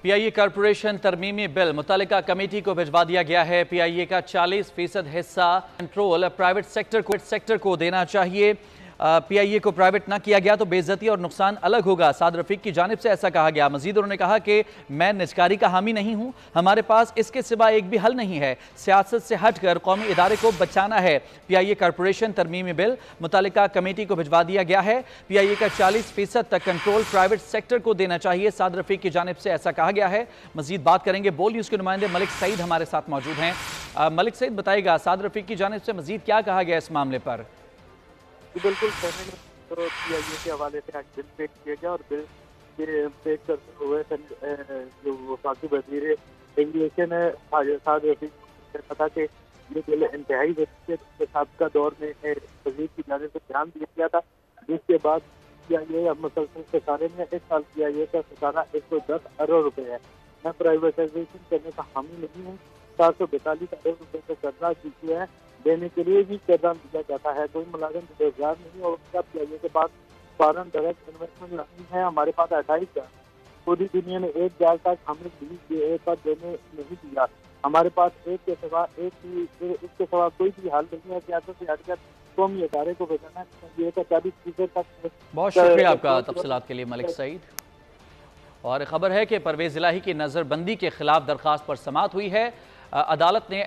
پی آئی اے corporation ترمیمی بل متعلقہ committee کو بھجوا دیا گیا ہے۔ پی آئی اے کا 40% حصہ کنٹرول پرائیویٹ سیکٹر کو دینا چاہیے۔ پی آئی اے کو پرائیویٹ نہ کیا گیا تو بے عزتی اور نقصان الگ ہوگا۔ سعد رفیق کی جانب سے ایسا کہا گیا۔ مزید انہوں نے کہا کہ میں نجکاری کا حامی نہیں ہوں، ہمارے پاس اس کے سوا ایک بھی حل نہیں ہے۔ سیاست سے ہٹ کر قومی ادارے کو بچانا ہے۔ پی آئی اے کارپوریشن ترمیمی بل متعلقہ کمیٹی کو بھجوا دیا گیا ہے۔ پی آئی اے کا 40% تک کنٹرول پرائیویٹ سیکٹر کو دینا چاہیے۔ سعد رفیق کی جانب سے ایسا کہا گیا ہے۔ مزید بات کریں گے، بول نیوز کے نمائندے ملک سعید ہمارے ساتھ موجود ہیں۔ ملک سعید بتائے گا سعد رفیق کی جانب سے مزید کیا کہا گیا اس معاملے پر؟ بالکل پی آئی اے کے حوالے سے آج بل پیش کیا گیا اور بل پیش کرتے ہوئے جو وفاقی وزیر ایویشن ہے سعد رفیق نے کہا کہ یہ بل انتہائی سابقہ دور میں وزیر کی جانب سے دھیان دیا گیا تھا، جس کے بعد پی آئی اے مسلسل خسارے میں اس سال پی آئی اے کا خسارہ 110 ارب روپے ہے۔ میں پرائیویٹائزیشن کرنے کا حامی نہیں ہوں۔ 442 ارب روپے کا قرضہ جسے ہے دینے کے لیے بھی قرضہ دیا جاتا ہے۔ کوئی ملازم روزگار نہیں اور اس کا پی آئی اے کے پاس فارن ڈائریکٹ انویسٹمنٹ نہیں ہے۔ ہمارے پاس 28 جال پوری دنیا میں ایک جال تک ہمیں پر دینے نہیں دیا۔ ہمارے پاس ایک کے سوا کوئی بھی حل نہیں ہے۔ سیاست سے ہٹ کر قومی ادارے کو بچانا ہے۔ 40% تک بہت شکریہ آپ کا تفصیلات کے لیے ملک سعید۔ اور خبر ہے کہ پرویز الہی کی نظر بندی کے خلاف درخواست پر سماعت ہوئی ہے۔ عدالت نے